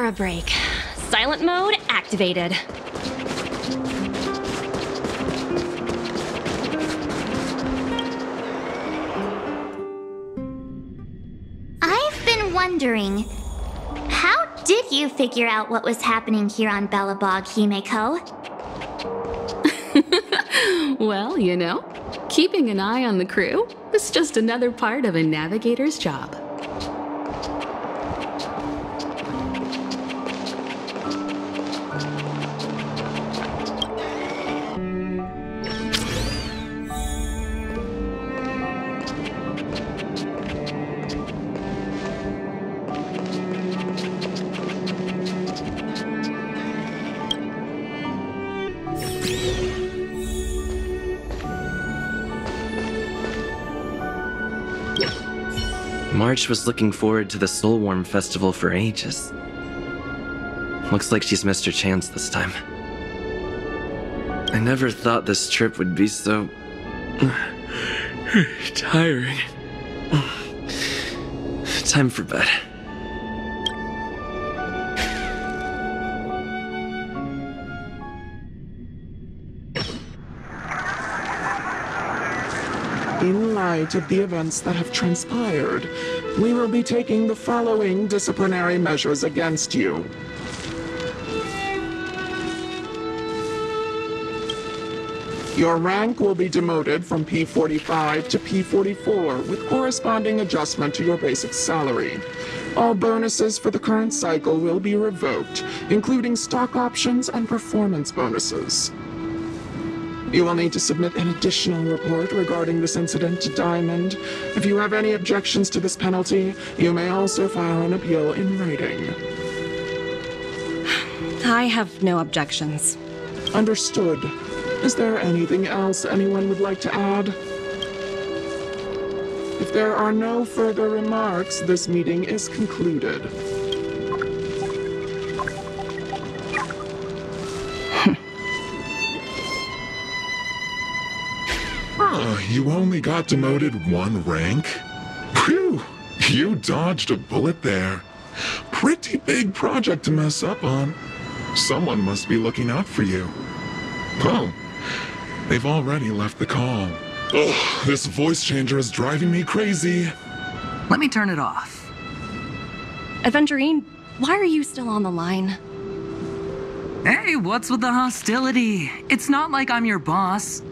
her a break. Silent mode activated. I've been wondering, how did you figure out what was happening here on Belobog, Himeko? Well, you know, keeping an eye on the crew is just another part of a navigator's job. March was looking forward to the Soulworm Festival for ages. Looks like she's missed her chance this time. I never thought this trip would be so... tiring. Time for bed. In light of the events that have transpired, we will be taking the following disciplinary measures against you. Your rank will be demoted from P45 to P44 with corresponding adjustment to your basic salary. All bonuses for the current cycle will be revoked, including stock options and performance bonuses. You will need to submit an additional report regarding this incident to Diamond. If you have any objections to this penalty, you may also file an appeal in writing. I have no objections. Understood. Is there anything else anyone would like to add? If there are no further remarks, this meeting is concluded. You only got demoted one rank? Phew! You dodged a bullet there. Pretty big project to mess up on. Someone must be looking out for you. Oh, they've already left the call. Ugh, this voice changer is driving me crazy. Let me turn it off. Aventurine, why are you still on the line? Hey, what's with the hostility? It's not like I'm your boss.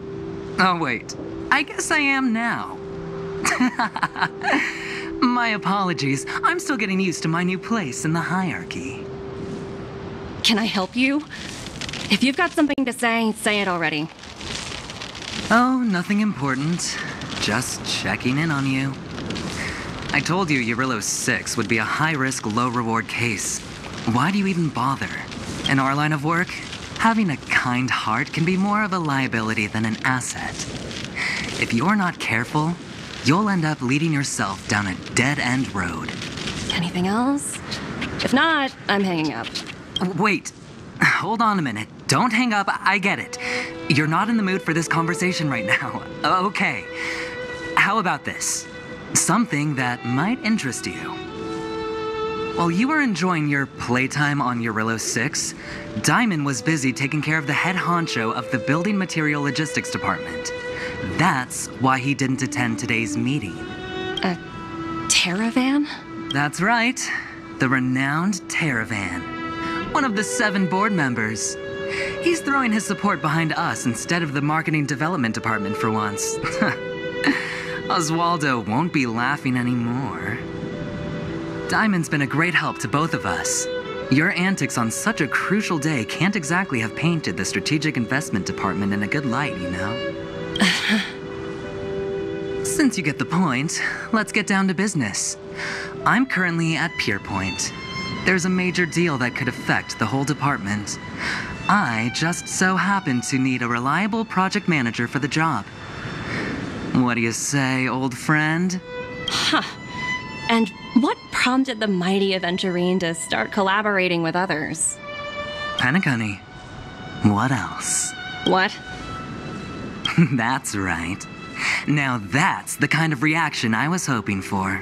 Oh, wait. I guess I am now. My apologies. I'm still getting used to my new place in the hierarchy. Can I help you? If you've got something to say it already. Oh, nothing important. Just checking in on you. I told you Eurylos 6 would be a high-risk, low-reward case. Why do you even bother? In our line of work, having a kind heart can be more of a liability than an asset. If you're not careful, you'll end up leading yourself down a dead-end road. Anything else? If not, I'm hanging up. Wait. Hold on a minute. Don't hang up. I get it. You're not in the mood for this conversation right now. Okay. How about this? Something that might interest you. While you were enjoying your playtime on Eurylos 6, Diamond was busy taking care of the head honcho of the Building Material Logistics Department. That's why he didn't attend today's meeting. A Terravan? That's right. The renowned Terravan. One of the 7 board members. He's throwing his support behind us instead of the Marketing Development Department for once. Oswaldo won't be laughing anymore. Diamond's been a great help to both of us. Your antics on such a crucial day can't exactly have painted the Strategic Investment Department in a good light, you know? Since you get the point, let's get down to business. I'm currently at Pierpoint. There's a major deal that could affect the whole department. I just so happen to need a reliable project manager for the job. What do you say, old friend? Huh. And what prompted the mighty Aventurine to start collaborating with others? Panic, honey. What else? What? That's right. Now that's the kind of reaction I was hoping for.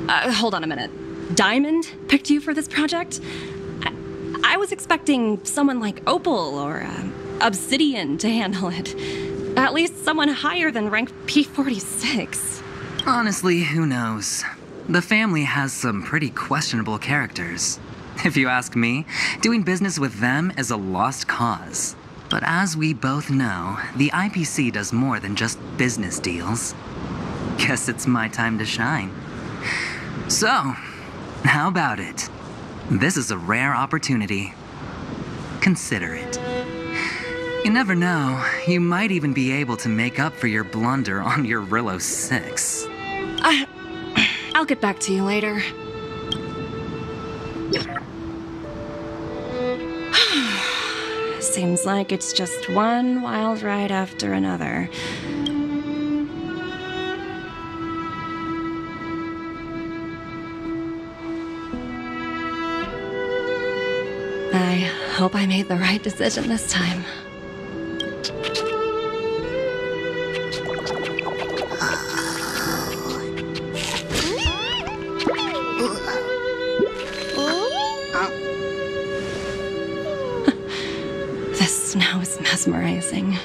Hold on a minute. Diamond picked you for this project? I was expecting someone like Opal or Obsidian to handle it. At least someone higher than rank P46. Honestly, who knows? The family has some pretty questionable characters. If you ask me, doing business with them is a lost cause. But as we both know, the IPC does more than just business deals. Guess it's my time to shine. So, how about it? This is a rare opportunity. Consider it. You never know, you might even be able to make up for your blunder on your Rillo 6. I'll get back to you later. Seems like it's just one wild ride after another. I hope I made the right decision this time. This snow is mesmerizing.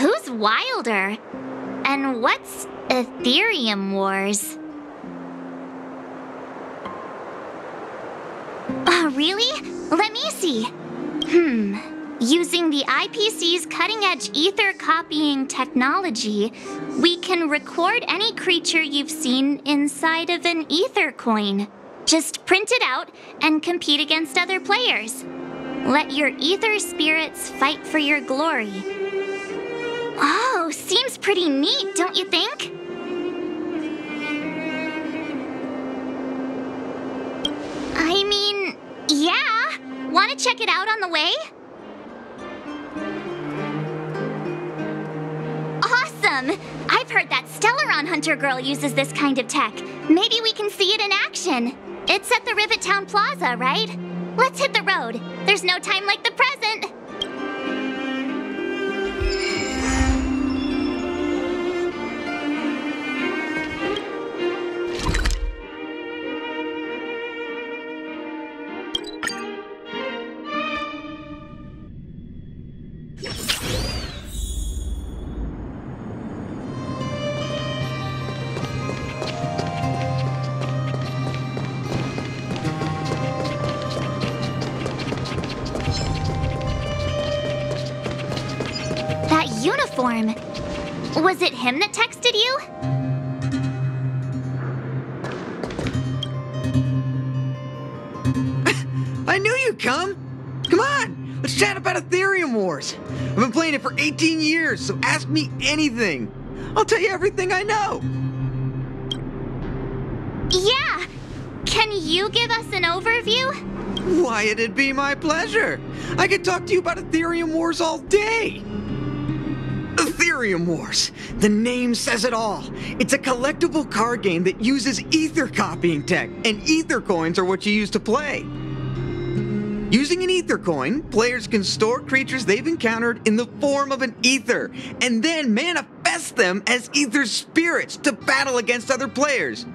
Who's Wilder? And what's Aetherium Wars? Really? Let me see. Using the IPC's cutting-edge ether copying technology, we can record any creature you've seen inside of an ether coin. Just print it out and compete against other players. Let your ether spirits fight for your glory. Oh, seems pretty neat, don't you think? I mean, yeah. Want to check it out on the way? Awesome! I've heard that Stellaron Hunter girl uses this kind of tech. Maybe we can see it in action. It's at the Rivet Town Plaza, right? Let's hit the road. There's no time like the present. Uniform. Was it him that texted you? I knew you'd come! Come on, let's chat about Aetherium Wars. I've been playing it for 18 years, so ask me anything. I'll tell you everything I know. Yeah! Can you give us an overview? Why, it'd be my pleasure. I could talk to you about Aetherium Wars all day. Aetherium Wars. The name says it all. It's a collectible card game that uses ether copying tech, and ether coins are what you use to play. Using an ether coin, players can store creatures they've encountered in the form of an ether, and then manifest them as ether spirits to battle against other players.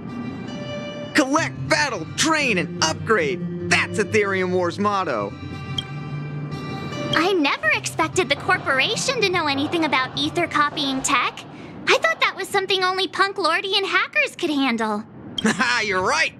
Collect, battle, train, and upgrade. That's Aetherium Wars' motto. I never expected the corporation to know anything about ether copying tech. I thought that was something only Punk Lordian hackers could handle. Haha, you're right.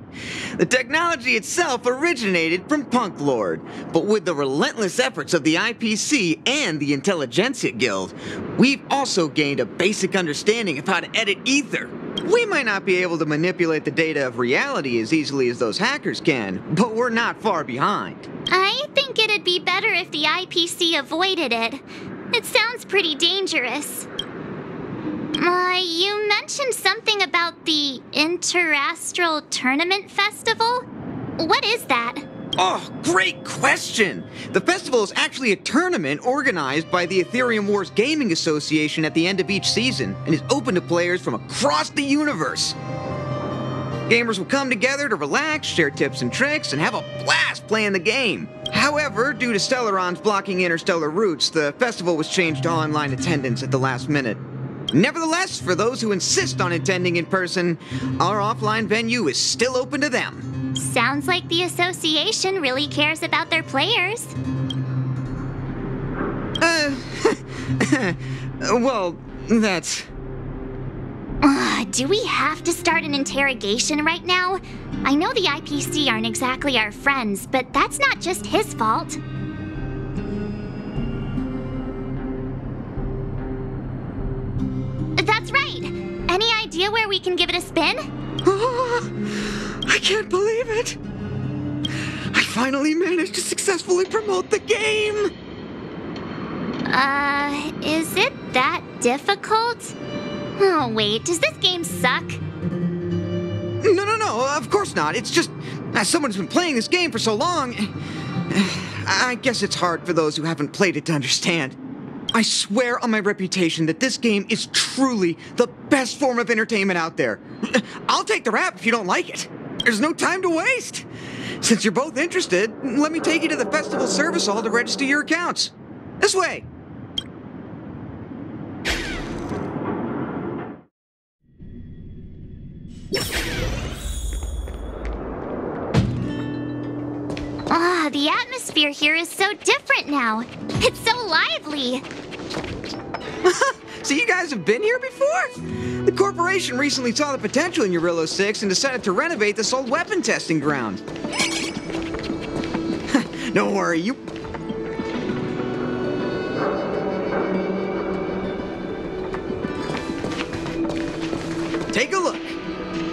The technology itself originated from Punk Lord, but with the relentless efforts of the IPC and the Intelligentsia Guild, we've also gained a basic understanding of how to edit ether. We might not be able to manipulate the data of reality as easily as those hackers can, but we're not far behind. I think it'd be better if the IPC avoided it. It sounds pretty dangerous. You mentioned something about the Interastral Tournament Festival? What is that? Oh, great question! The festival is actually a tournament organized by the Aetherium Wars Gaming Association at the end of each season and is open to players from across the universe. Gamers will come together to relax, share tips and tricks, and have a blast playing the game. However, due to Stellaron's blocking interstellar routes, the festival was changed to online attendance at the last minute. Nevertheless, for those who insist on attending in person, our offline venue is still open to them. Sounds like the association really cares about their players. Well, that's... Do we have to start an interrogation right now? I know the IPC aren't exactly our friends, but that's not just his fault. That's right! Any idea where we can give it a spin? I can't believe it! I finally managed to successfully promote the game! Is it that difficult? Oh, wait, does this game suck? No, of course not. It's just, as someone who's been playing this game for so long, I guess it's hard for those who haven't played it to understand. I swear on my reputation that this game is truly the best form of entertainment out there. I'll take the rap if you don't like it. There's no time to waste. Since you're both interested, let me take you to the festival service hall to register your accounts. This way. Ah, the atmosphere here is so different now. It's so lively. So you guys have been here before? The corporation recently saw the potential in Urillo 6 and decided to renovate this old weapon testing ground. Don't worry, you... Take a look.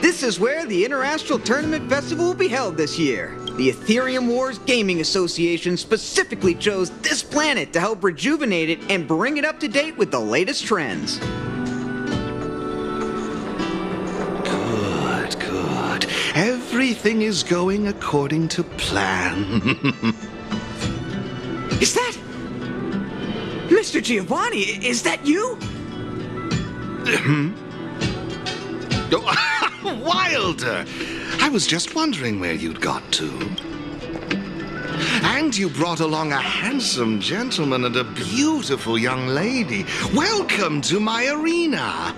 This is where the Interastral Tournament Festival will be held this year. The Aetherium Wars Gaming Association specifically chose this planet to help rejuvenate it and bring it up to date with the latest trends. Good, good. Everything is going according to plan. Is that... Mr. Giovanni, is that you? Oh, Wilder! I was just wondering where you'd got to. And you brought along a handsome gentleman and a beautiful young lady. Welcome to my arena.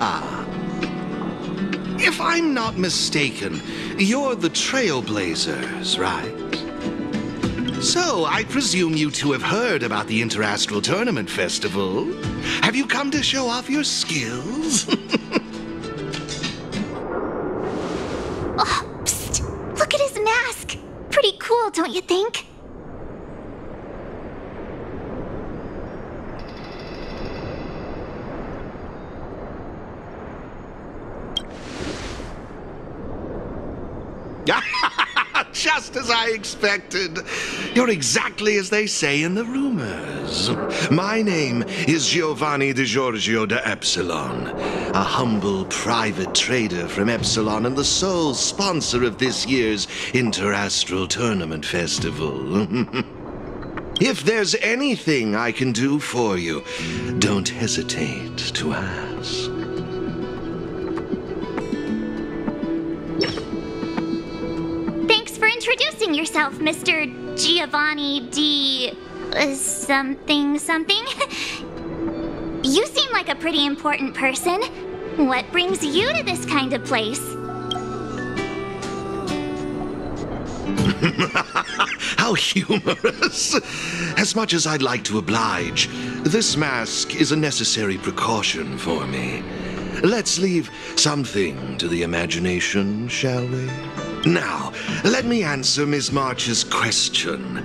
If I'm not mistaken, you're the Trailblazers, right? So, I presume you two have heard about the Interastral Tournament Festival. Have you come to show off your skills? Oh, psst! Look at his mask! Pretty cool, don't you think? Just as I expected. You're exactly as they say in the rumors. My name is Giovanni Di Giorgio de Epsilon, a humble private trader from Epsilon and the sole sponsor of this year's Interastral Tournament Festival. If there's anything I can do for you, don't hesitate to ask. Introducing yourself, Mr. Giovanni D... something something? You seem like a pretty important person. What brings you to this kind of place? How humorous! As much as I'd like to oblige, this mask is a necessary precaution for me. Let's leave something to the imagination, shall we? Now, let me answer Ms. March's question.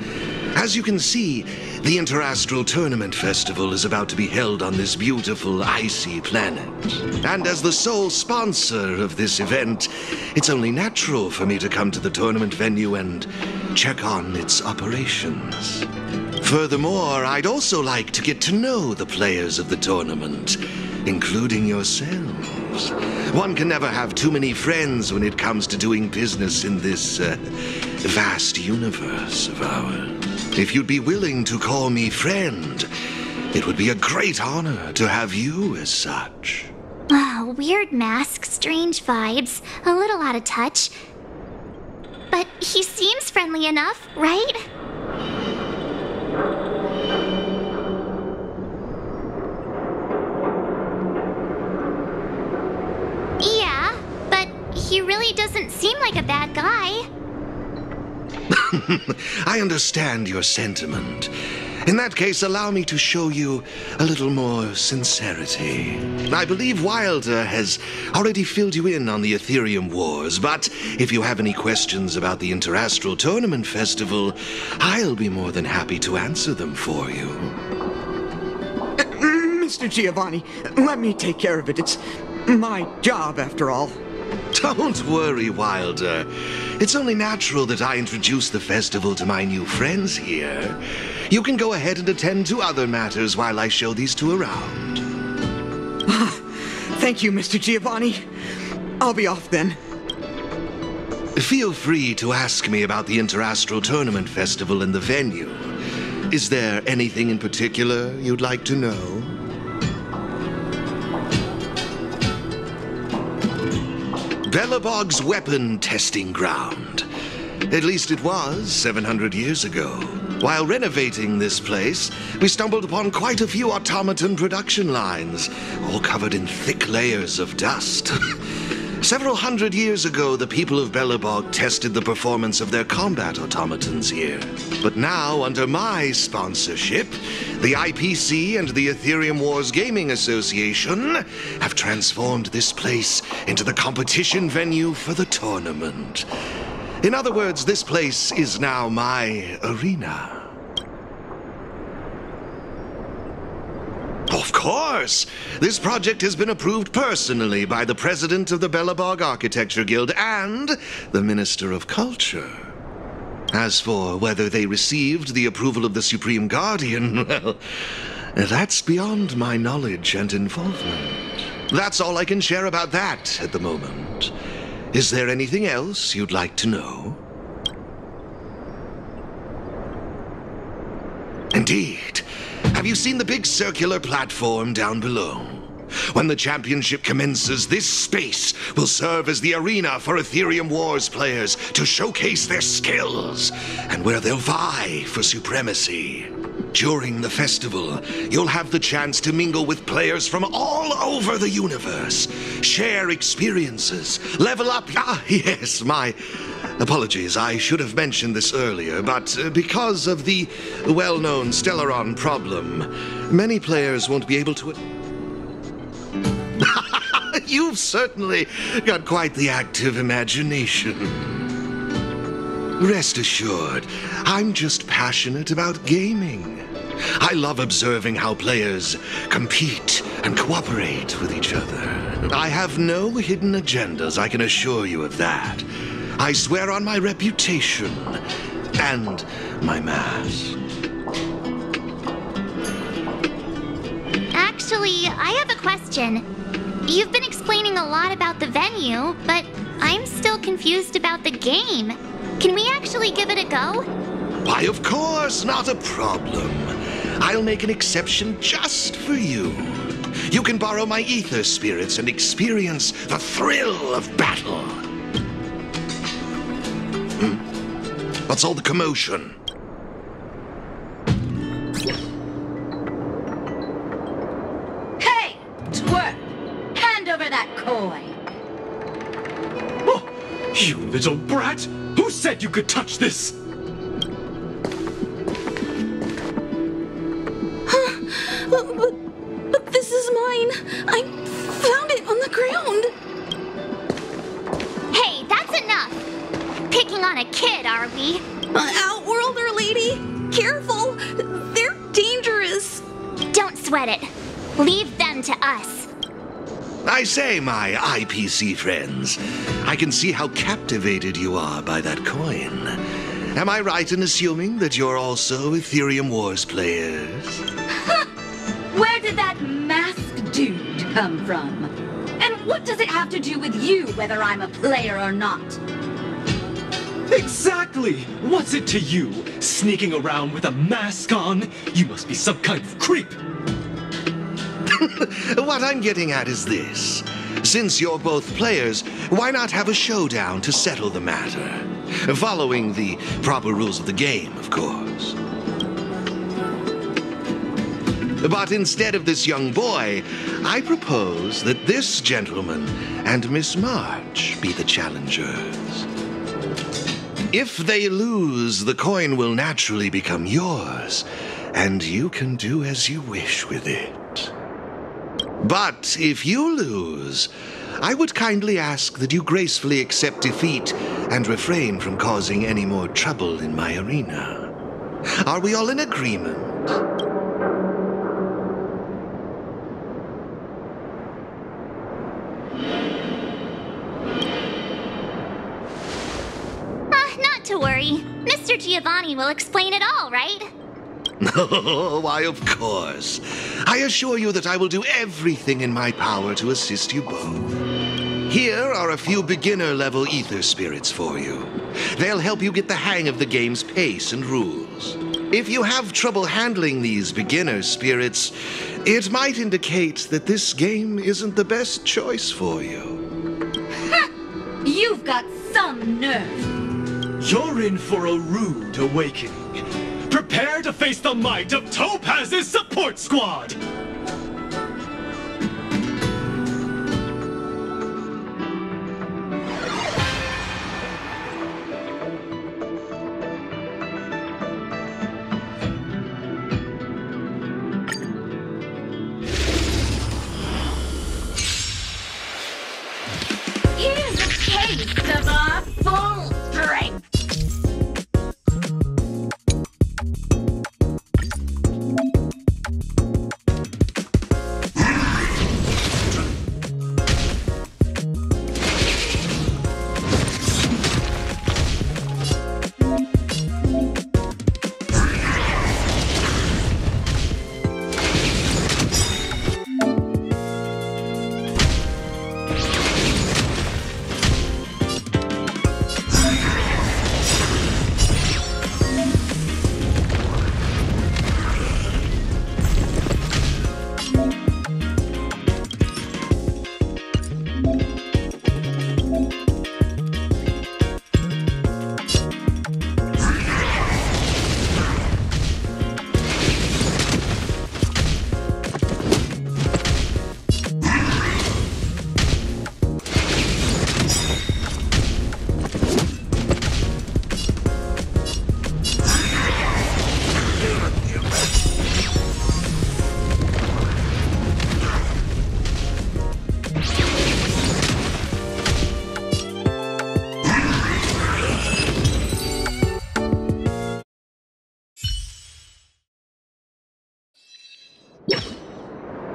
As you can see, the Interastral Tournament Festival is about to be held on this beautiful, icy planet. And as the sole sponsor of this event, it's only natural for me to come to the tournament venue and check on its operations. Furthermore, I'd also like to get to know the players of the tournament, including yourselves. One can never have too many friends when it comes to doing business in this vast universe of ours. If you'd be willing to call me friend, it would be a great honor to have you as such. Oh, weird mask, strange vibes, a little out of touch. But he seems friendly enough, right? Yeah, but he really doesn't seem like a bad guy. I understand your sentiment. In that case, allow me to show you a little more sincerity. I believe Wilder has already filled you in on the Aetherium Wars, but if you have any questions about the Interastral Tournament Festival, I'll be more than happy to answer them for you. Mr. Giovanni, let me take care of it. It's my job, after all. Don't worry, Wilder. It's only natural that I introduce the festival to my new friends here. You can go ahead and attend to other matters while I show these two around. Thank you, Mr. Giovanni. I'll be off then. Feel free to ask me about the Interastral Tournament Festival and the venue. Is there anything in particular you'd like to know? Belobog's weapon testing ground. At least it was 700 years ago. While renovating this place, we stumbled upon quite a few automaton production lines, all covered in thick layers of dust. Several hundred years ago, the people of Belobog tested the performance of their combat automatons here. But now, under my sponsorship, the IPC and the Aetherium Wars Gaming Association have transformed this place into the competition venue for the tournament. In other words, this place is now my arena. Of course! This project has been approved personally by the president of the Belobog Architecture Guild and the Minister of Culture. As for whether they received the approval of the Supreme Guardian, well, that's beyond my knowledge and involvement. That's all I can share about that at the moment. Is there anything else you'd like to know? Indeed. Have you seen the big circular platform down below? When the championship commences, this space will serve as the arena for Aetherium Wars players to showcase their skills, and where they'll vie for supremacy. During the festival, you'll have the chance to mingle with players from all over the universe, share experiences, level up. Yes, my apologies, I should have mentioned this earlier, but because of the well-known Stellaron problem, many players won't be able to... You've certainly got quite the active imagination. Rest assured, I'm just passionate about gaming. I love observing how players compete and cooperate with each other. I have no hidden agendas, I can assure you of that. I swear on my reputation and my mask. Actually, I have a question. You've been explaining a lot about the venue, but I'm still confused about the game. Can we actually give it a go? Why, of course, not a problem. I'll make an exception just for you. You can borrow my ether spirits and experience the thrill of battle. What's all the commotion? Hey, twerp! Hand over that coin! Oh, you little brat! Who said you could touch this? But this is mine. I found it on the ground. Hey, that's enough! Picking on a kid, are we? Outworlder lady, careful. They're dangerous. Don't sweat it. Leave them to us. I say, my IPC friends, I can see how captivated you are by that coin. Am I right in assuming that you're also Aetherium Wars players? Where did that masked dude come from? And what does it have to do with you, whether I'm a player or not? Exactly! What's it to you? Sneaking around with a mask on? You must be some kind of creep. What I'm getting at is this. Since you're both players, why not have a showdown to settle the matter? Following the proper rules of the game, of course. But instead of this young boy, I propose that this gentleman and Miss March be the challengers. If they lose, the coin will naturally become yours, and you can do as you wish with it. But if you lose, I would kindly ask that you gracefully accept defeat and refrain from causing any more trouble in my arena. Are we all in agreement? Not to worry. Mr. Giovanni will explain it all, right? Oh, why, of course. I assure you that I will do everything in my power to assist you both. Here are a few beginner-level ether spirits for you. They'll help you get the hang of the game's pace and rules. If you have trouble handling these beginner spirits, it might indicate that this game isn't the best choice for you. You've got some nerve. You're in for a rude awakening. Prepare to face the might of Topaz's support squad! Here's a taste of our full strength.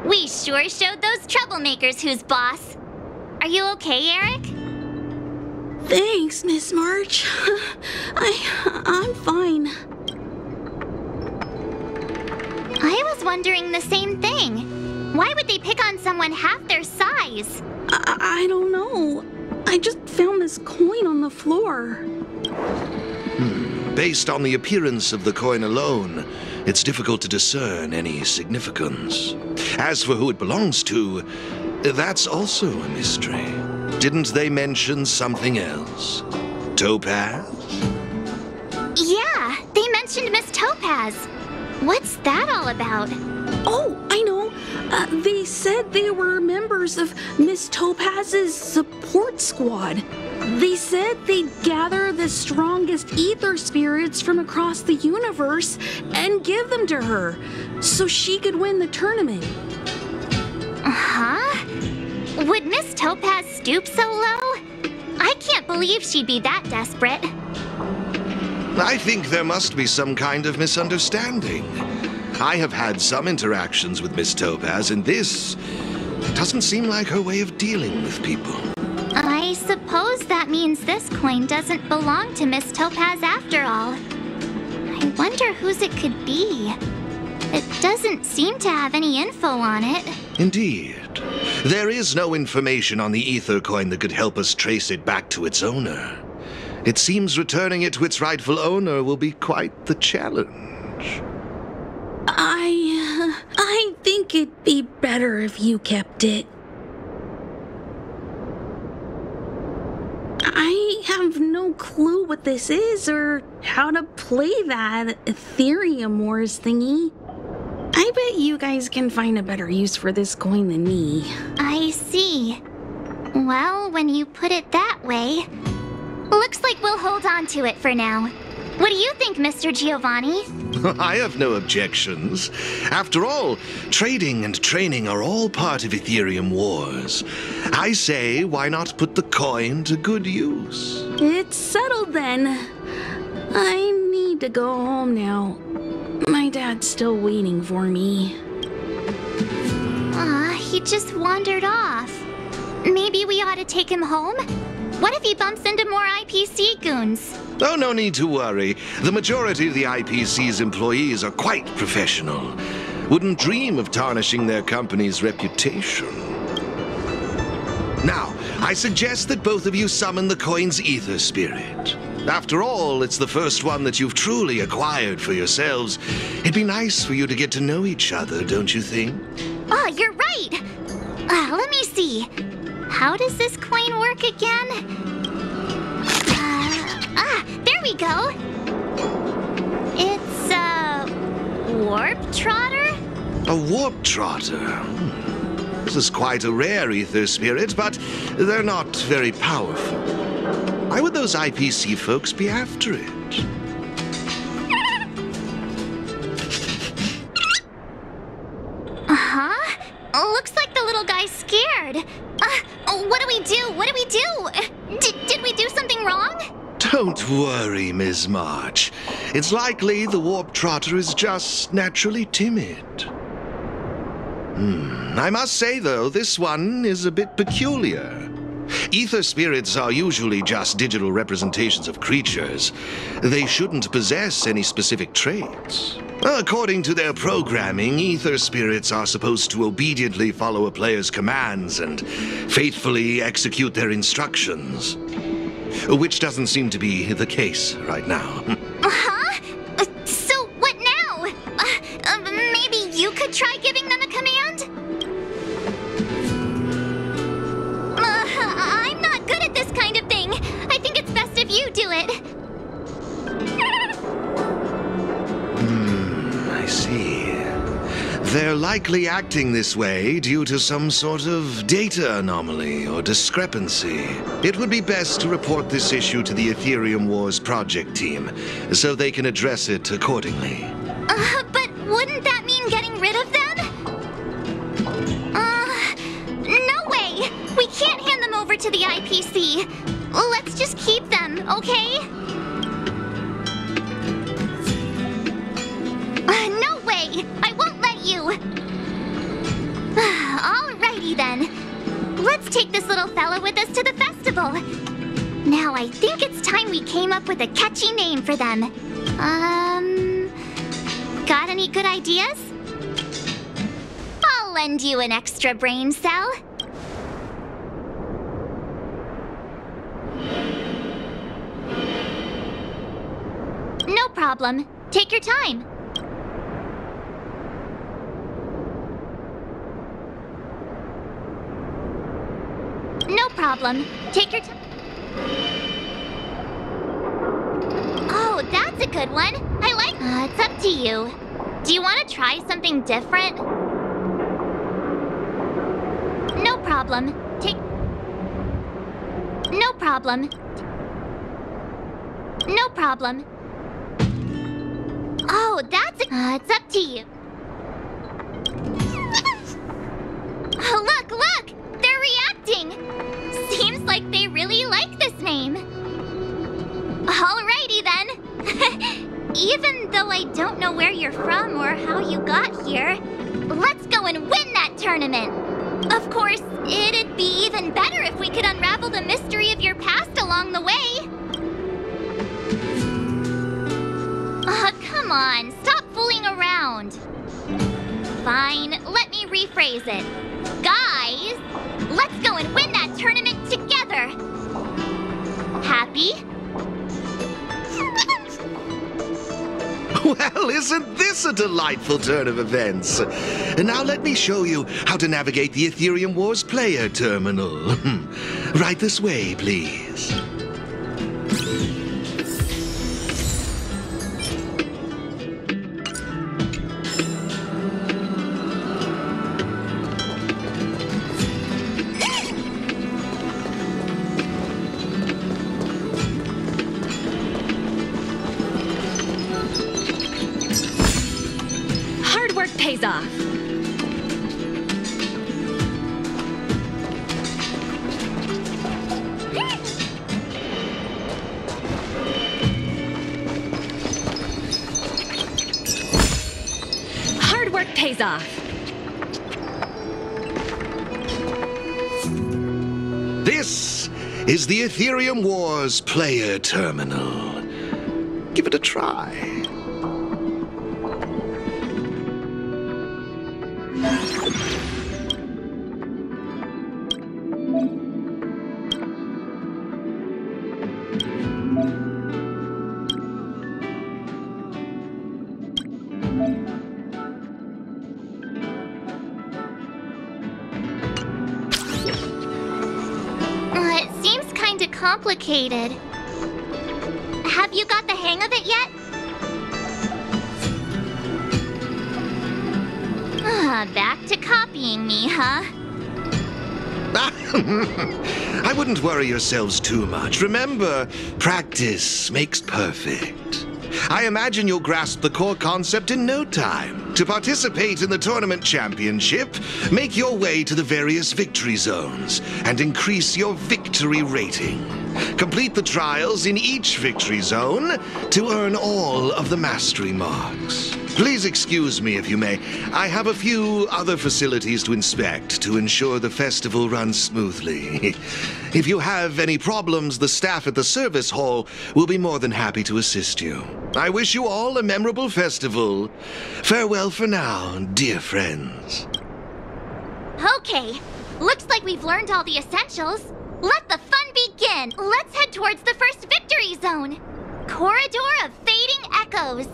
We sure showed those troublemakers who's boss. Are you okay, Eric? Thanks, Miss March. I'm fine. I was wondering the same thing. Why would they pick on someone half their size? I don't know. I just found this coin on the floor. Based on the appearance of the coin alone, it's difficult to discern any significance. As for who it belongs to, that's also a mystery. Didn't they mention something else? Topaz? Yeah, they mentioned Miss Topaz. What's that all about? Oh, I know. They said they were members of Miss Topaz's support squad. They said they'd gather the strongest ether spirits from across the universe and give them to her so she could win the tournament. Huh? Would Miss Topaz stoop so low? I can't believe she'd be that desperate. I think there must be some kind of misunderstanding. I have had some interactions with Miss Topaz, and this doesn't seem like her way of dealing with people. I suppose that means this coin doesn't belong to Miss Topaz after all. I wonder whose it could be. It doesn't seem to have any info on it. Indeed. There is no information on the ether coin that could help us trace it back to its owner. It seems returning it to its rightful owner will be quite the challenge. I think it'd be better if you kept it. I have no clue what this is or how to play that Aetherium Wars thingy. I bet you guys can find a better use for this coin than me. I see. Well, when you put it that way, looks like we'll hold on to it for now. What do you think, Mr. Giovanni? I have no objections. After all, trading and training are all part of Aetherium Wars. I say, why not put the coin to good use? It's settled then. I need to go home now. My dad's still waiting for me. He just wandered off. Maybe we ought to take him home? What if he bumps into more IPC goons? Oh, no need to worry. The majority of the IPC's employees are quite professional. Wouldn't dream of tarnishing their company's reputation. Now, I suggest that both of you summon the coin's ether spirit. After all, it's the first one that you've truly acquired for yourselves. It'd be nice for you to get to know each other, don't you think? Oh, you're right. Let me see. How does this coin work again? There we go. It's a warp trotter? A warp trotter? This is quite a rare ether spirit, but they're not very powerful. Why would those IPC folks be after it? Looks like the little guy's scared. What do we do? What do we do? Did we do something wrong? Don't worry, Ms. March. It's likely the warp trotter is just naturally timid. I must say, though, this one is a bit peculiar. Ether spirits are usually just digital representations of creatures. They shouldn't possess any specific traits. According to their programming, ether spirits are supposed to obediently follow a player's commands and faithfully execute their instructions. Which doesn't seem to be the case right now. So what now? Maybe you could try giving them a command? I'm not good at this kind of thing. I think it's best if you do it. I see. They're likely acting this way due to some sort of data anomaly or discrepancy. It would be best to report this issue to the Aetherium Wars project team, so they can address it accordingly. But wouldn't that mean getting rid of them? No way! We can't hand them over to the IPC. Let's just keep them, okay? No way! I won't let you! Alrighty then. Let's take this little fella with us to the festival. Now I think it's time we came up with a catchy name for them. Got any good ideas? I'll lend you an extra brain cell. No problem. Take your time. No problem. Take your time. Oh, that's a good one. I like... it's up to you. Do you want to try something different? No problem. Take... No problem. No problem. Oh, that's a... it's up to you. Look! They're reacting! Seems like they really like this name. Alrighty then. Even though I don't know where you're from or how you got here, let's go and win that tournament. Of course, it'd be even better if we could unravel the mystery of your past along the way. Come on, stop fooling around. Fine, let me rephrase it. Guys, let's go and win that tournament together. Happy? Well, isn't this a delightful turn of events? Now let me show you how to navigate the Aetherium Wars player terminal. Right this way, please. Pays off. Hard work pays off. This is the Aetherium Wars player terminal. Give it a try. complicated. Have you got the hang of it yet? Back to copying me, huh? I wouldn't worry yourselves too much. Remember, practice makes perfect. I imagine you'll grasp the core concept in no time. To participate in the tournament championship, make your way to the various victory zones and increase your victory rating. Complete the trials in each victory zone to earn all of the mastery marks. Please excuse me if you may. I have a few other facilities to inspect to ensure the festival runs smoothly. If you have any problems, the staff at the service hall will be more than happy to assist you. I wish you all a memorable festival. Farewell for now, dear friends. Okay, looks like we've learned all the essentials. Let the fun begin. Let's head towards the first victory zone. Corridor of Fading Echoes.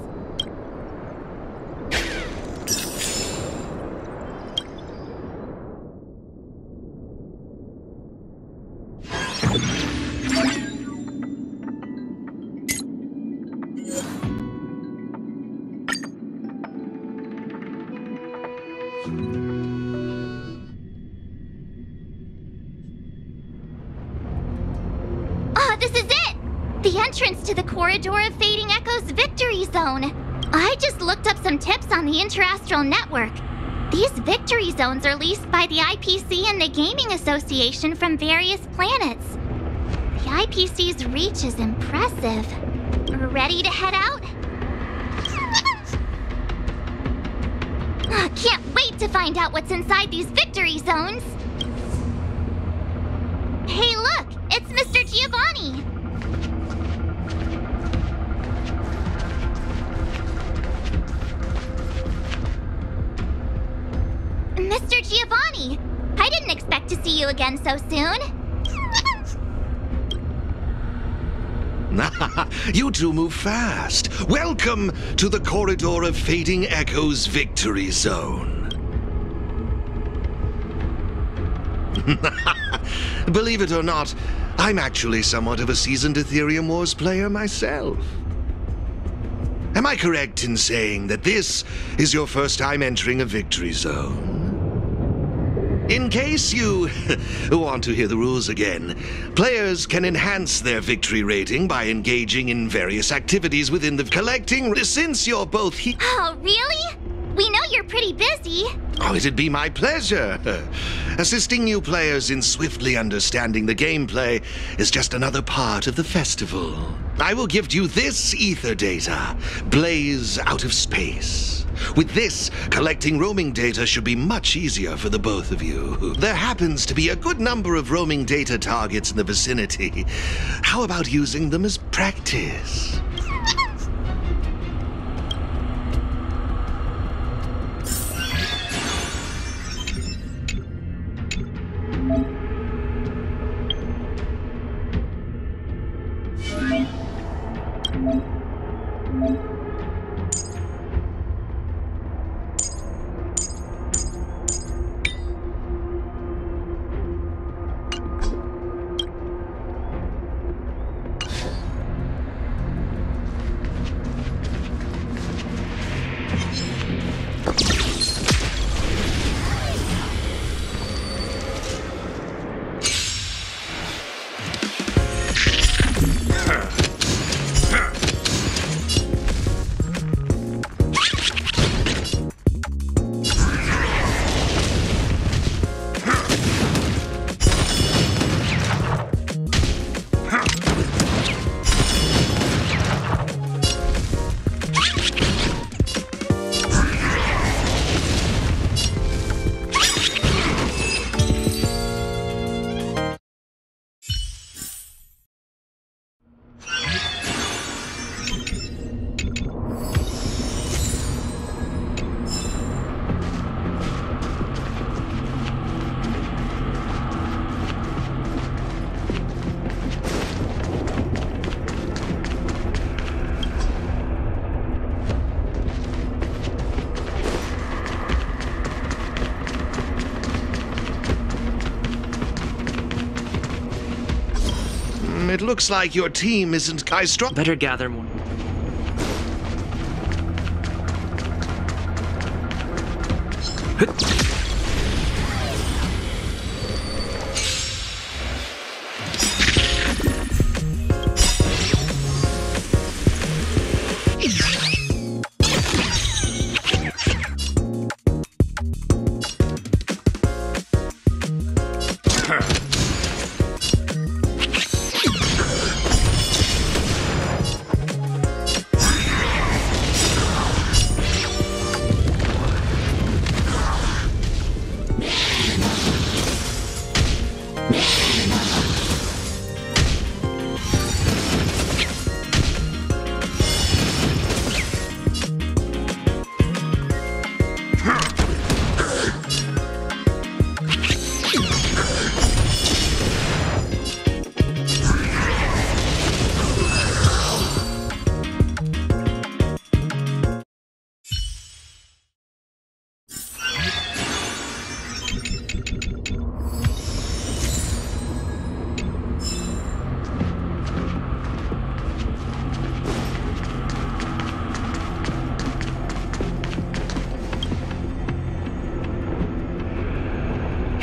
This is it! The entrance to the Corridor of Fading Echoes Victory Zone. I just looked up some tips on the Interastral Network. These victory zones are leased by the IPC and the Gaming Association from various planets. The IPC's reach is impressive. Ready to head out? Can't wait to find out what's inside these victory zones. Hey, look! It's Mr. Giovanni! Mr. Giovanni! I didn't expect to see you again so soon. You two move fast. Welcome to the Corridor of Fading Echoes Victory Zone. Believe it or not, I'm actually somewhat of a seasoned Aetherium Wars player myself. Am I correct in saying that this is your first time entering a victory zone? In case you want to hear the rules again, players can enhance their victory rating by engaging in various activities within the collecting. Since you're both here... Oh, really? We know you're pretty busy. Oh, it'd be my pleasure. Assisting new players in swiftly understanding the gameplay is just another part of the festival. I will gift you this ether data, Blaze Out of Space. With this, collecting roaming data should be much easier for the both of you. There happens to be a good number of roaming data targets in the vicinity. How about using them as practice? It looks like your team isn't Kai strong. Better gather more.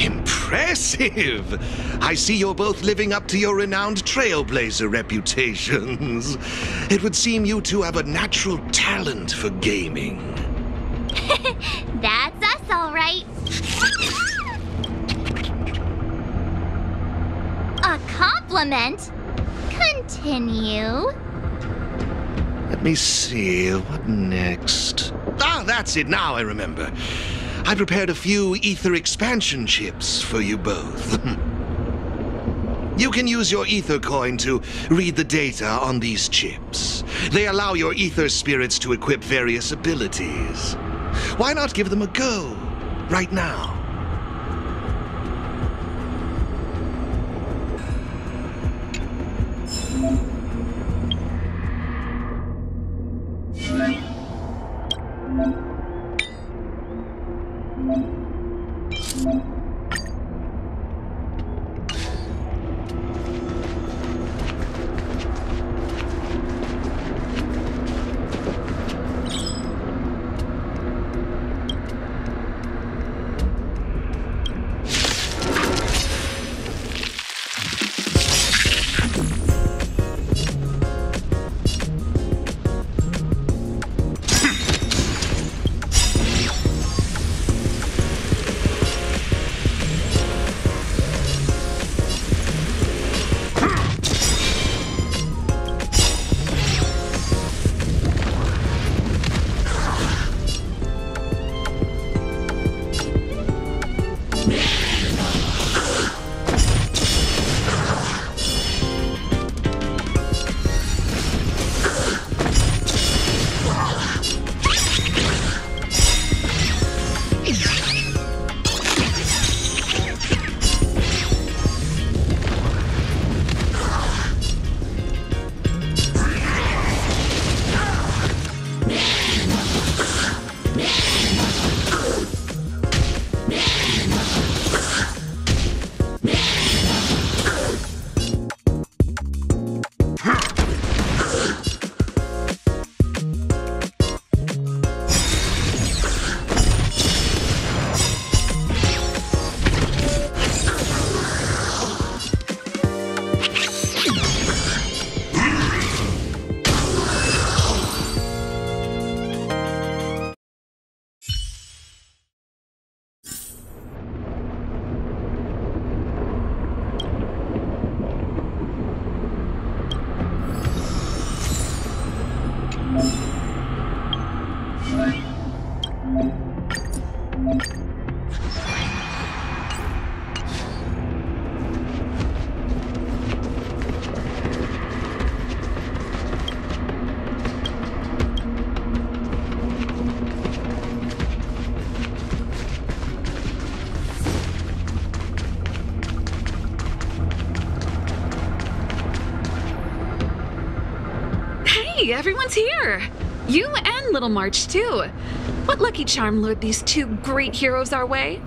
Impressive! I see you're both living up to your renowned trailblazer reputations. It would seem you two have a natural talent for gaming. That's us, all right. A compliment? Continue. Let me see, what next? Ah, that's it, now I remember. I prepared a few ether expansion chips for you both. You can use your ether coin to read the data on these chips. They allow your ether spirits to equip various abilities. Why not give them a go, right now? Hey, everyone's here! You and Little March, too. What lucky charm lured these two great heroes our way?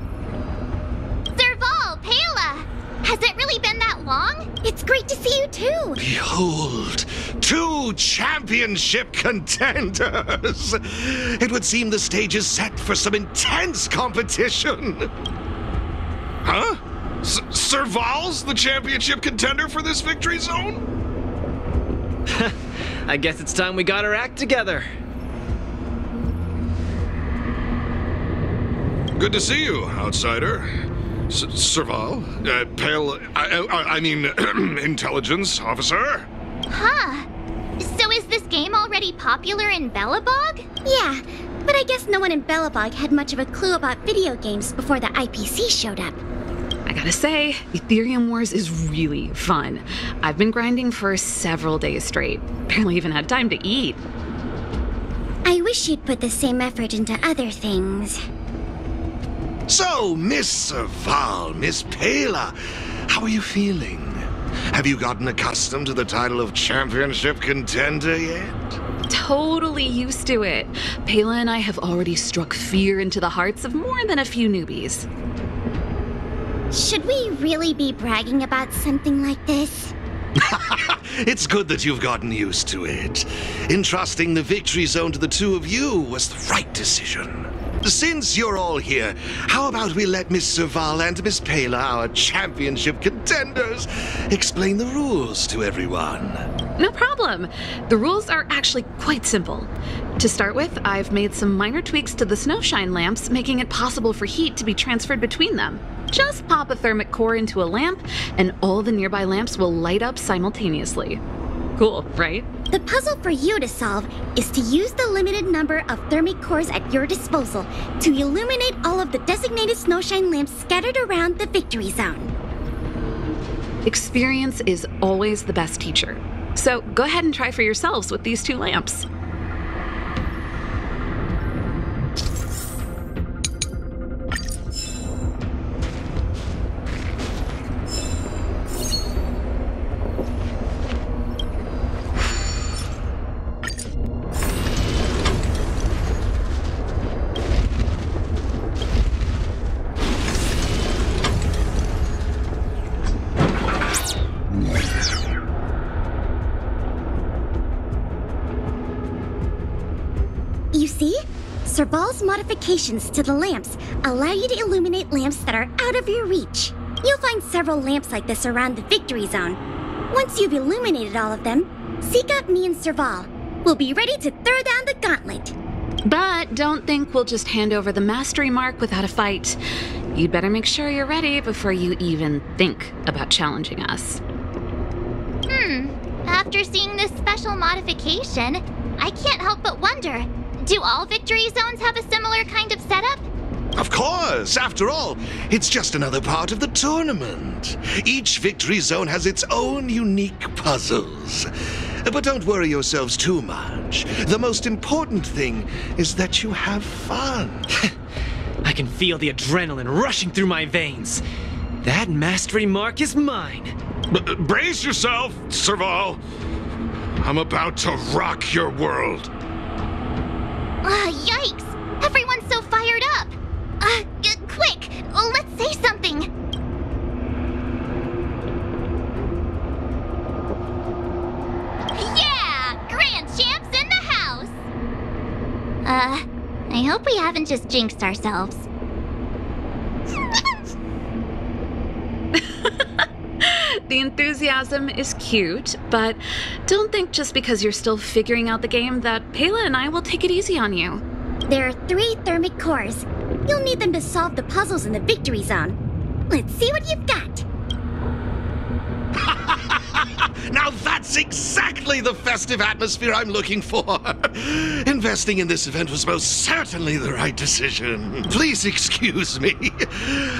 Serval, Pela! Has it really been that along. It's great to see you too. Behold, 2 championship contenders! It would seem the stage is set for some intense competition. Huh? Serval's the championship contender for this victory zone? I guess it's time we got our act together. Good to see you, outsider. Serval? Pale... I mean, intelligence officer? Huh. So is this game already popular in Belobog? Yeah, but I guess no one in Belobog had much of a clue about video games before the IPC showed up. I gotta say, Aetherium Wars is really fun. I've been grinding for several days straight. Barely even had time to eat. I wish you'd put the same effort into other things. So, Miss Serval, Miss Pela, how are you feeling? Have you gotten accustomed to the title of championship contender yet? Totally used to it. Pela and I have already struck fear into the hearts of more than a few newbies. Should we really be bragging about something like this? It's good that you've gotten used to it. Entrusting the victory zone to the 2 of you was the right decision. Since you're all here, how about we let Miss Serval and Miss Pela, our championship contenders, explain the rules to everyone? No problem. The rules are actually quite simple. To start with, I've made some minor tweaks to the snowshine lamps, making it possible for heat to be transferred between them. Just pop a thermic core into a lamp, and all the nearby lamps will light up simultaneously. Cool, right? The puzzle for you to solve is to use the limited number of thermic cores at your disposal to illuminate all of the designated snowshine lamps scattered around the victory zone. Experience is always the best teacher. So go ahead and try for yourselves with these 2 lamps. You see? Serval's modifications to the lamps allow you to illuminate lamps that are out of your reach. You'll find several lamps like this around the victory zone. Once you've illuminated all of them, seek out me and Serval. We'll be ready to throw down the gauntlet. But don't think we'll just hand over the mastery mark without a fight. You'd better make sure you're ready before you even think about challenging us. After seeing this special modification, I can't help but wonder, do all victory zones have a similar kind of setup? Of course! After all, it's just another part of the tournament. Each victory zone has its own unique puzzles. But don't worry yourselves too much. The most important thing is that you have fun. I can feel the adrenaline rushing through my veins. That mastery mark is mine. Brace yourself, Serval. I'm about to rock your world. Yikes! Everyone's so fired up! Quick! Let's say something! Yeah! Grand Champs in the house! I hope we haven't just jinxed ourselves. The enthusiasm is cute, but don't think just because you're still figuring out the game that Pela and I will take it easy on you. There are 3 thermic cores. You'll need them to solve the puzzles in the victory zone. Let's see what you've got. Now that's exactly the festive atmosphere I'm looking for. Investing in this event was most certainly the right decision. Please excuse me.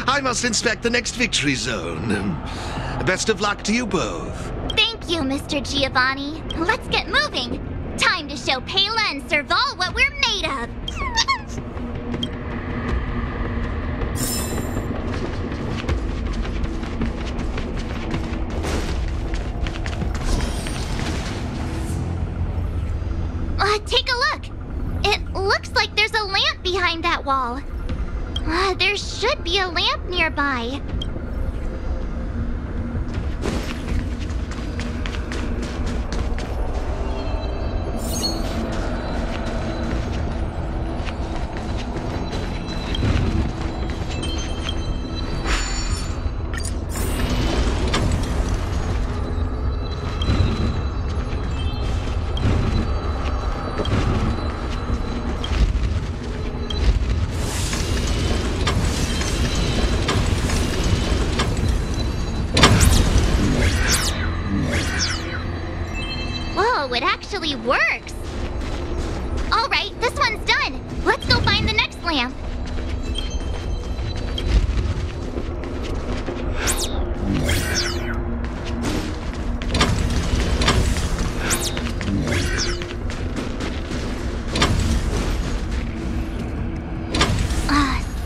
I must inspect the next victory zone. Best of luck to you both. Thank you, Mr. Giovanni. Let's get moving. Time to show Pela and Serval what we're made of. Take a look. It looks like there's a lamp behind that wall. There should be a lamp nearby. actually works. All right, this one's done. Let's go find the next lamp.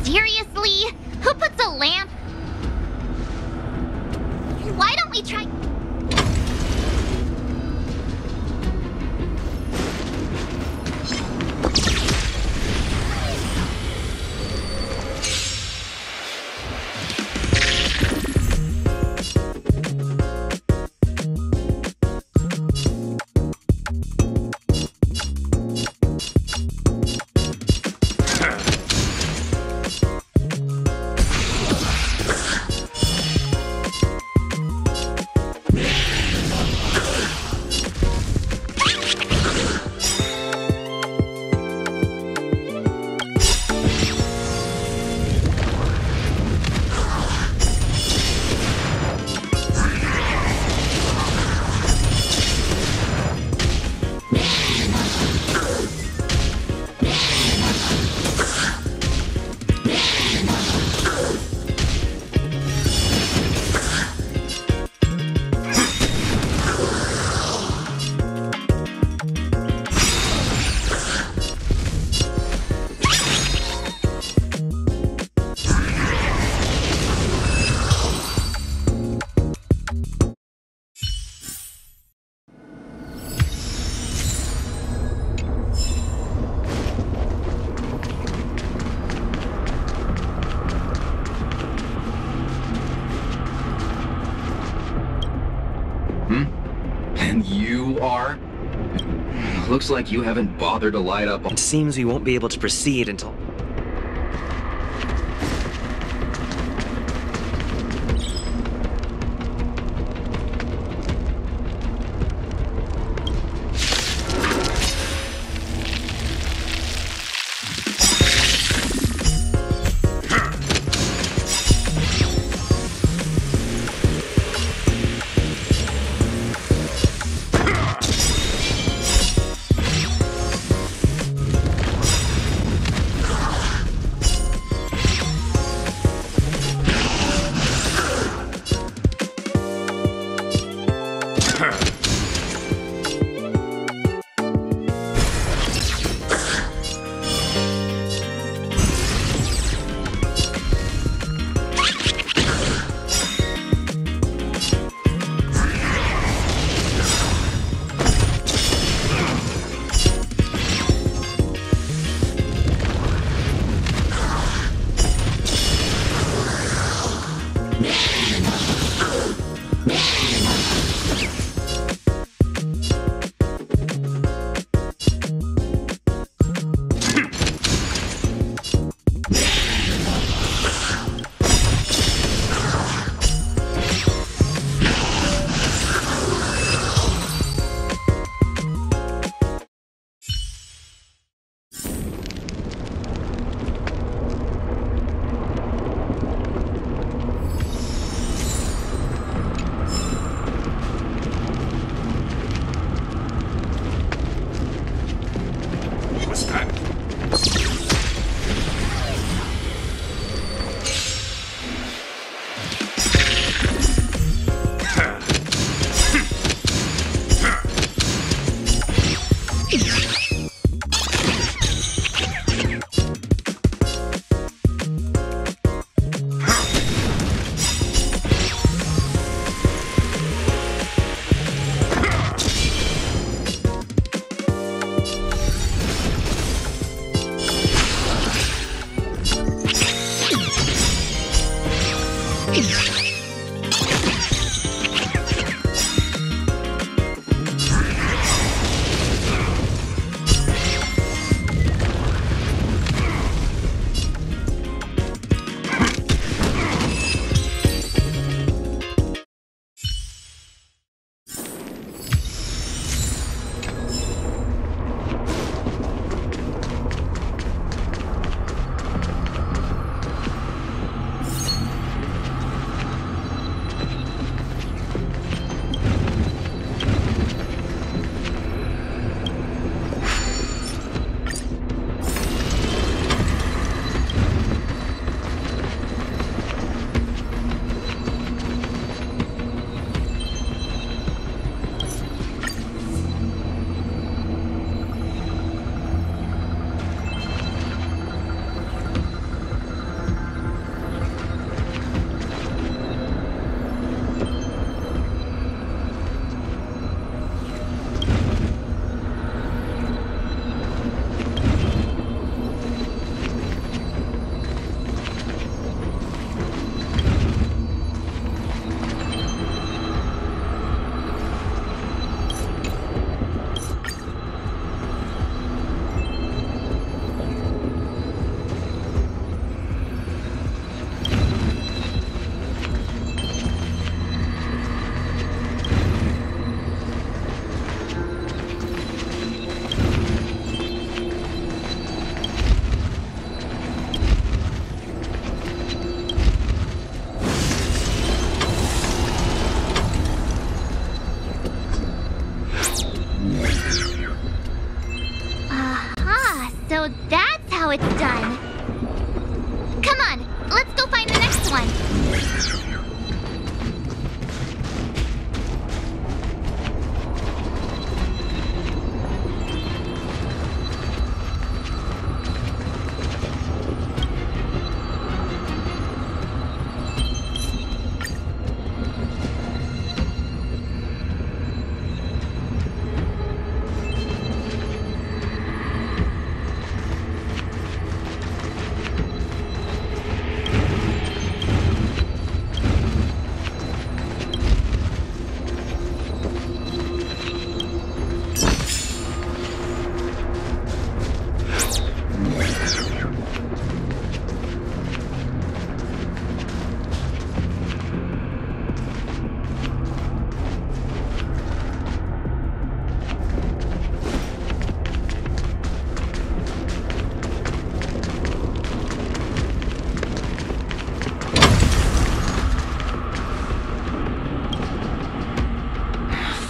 Seriously? Who puts a lamp? Why don't we try... And you are? Looks like you haven't bothered to light up on... It seems we won't be able to proceed until...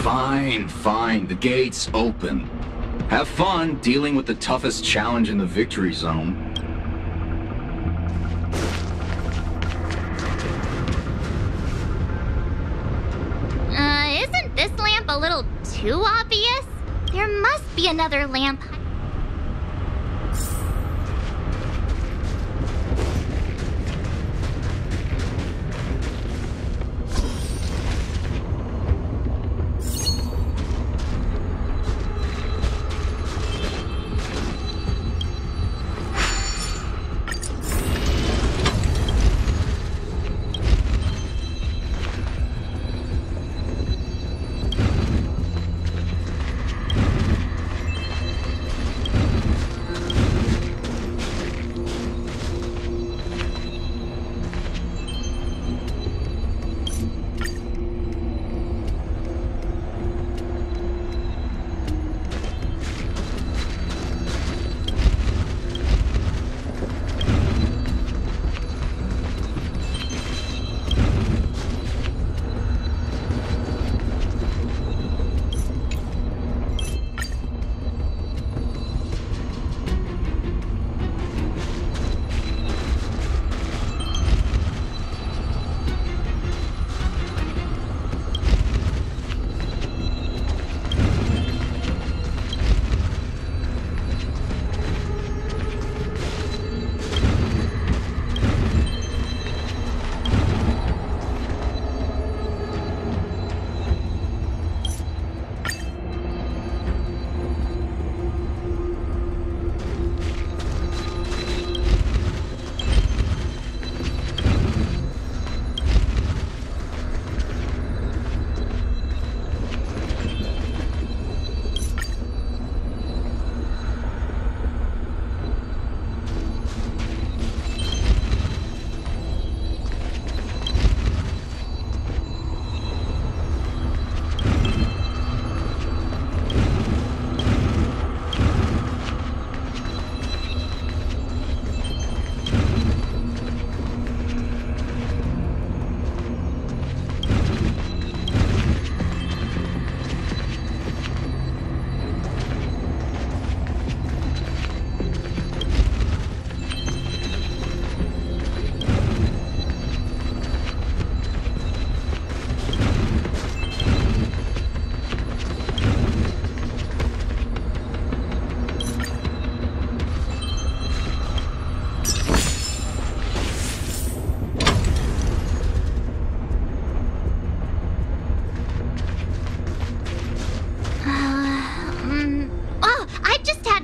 Fine, fine. The gate's open. Have fun dealing with the toughest challenge in the victory zone. Isn't this lamp a little too obvious? There must be another lamp.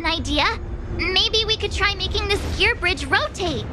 Idea. Maybe we could try making this gear bridge rotate.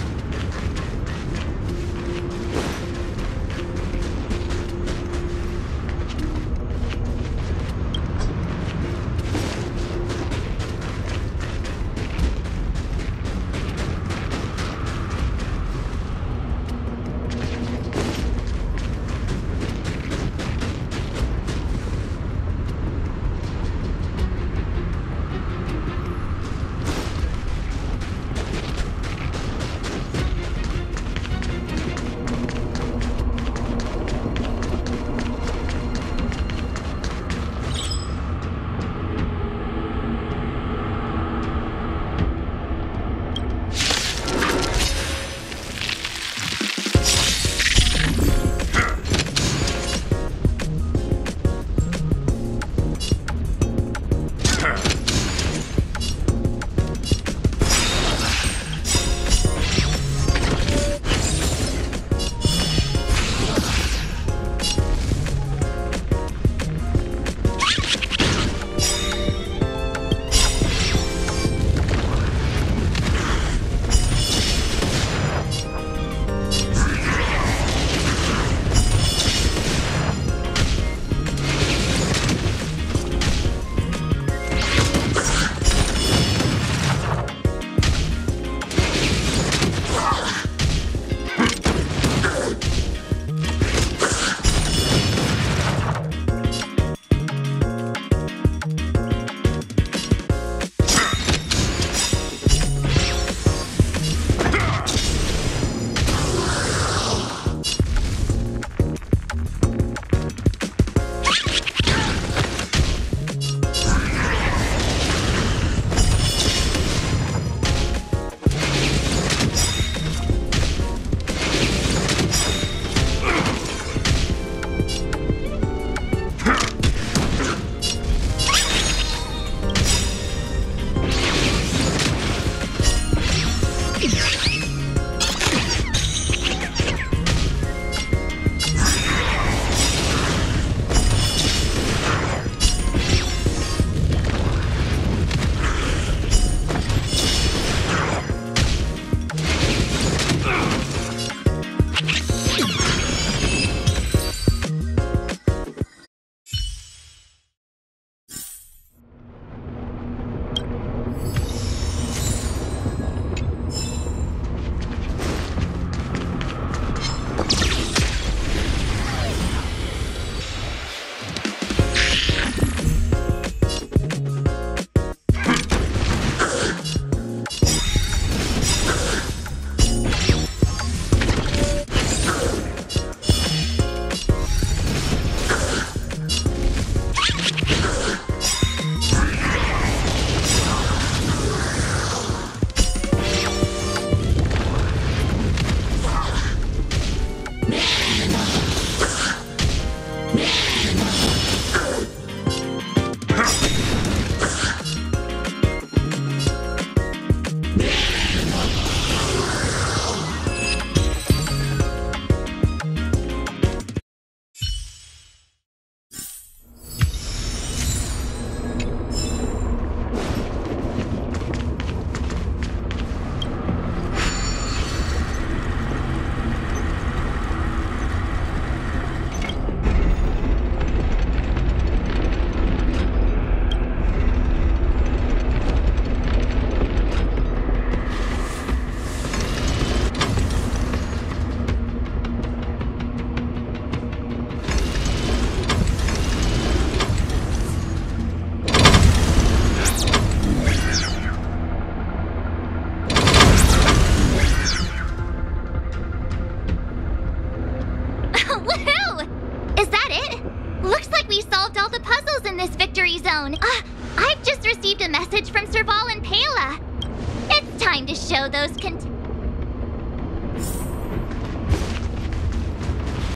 those can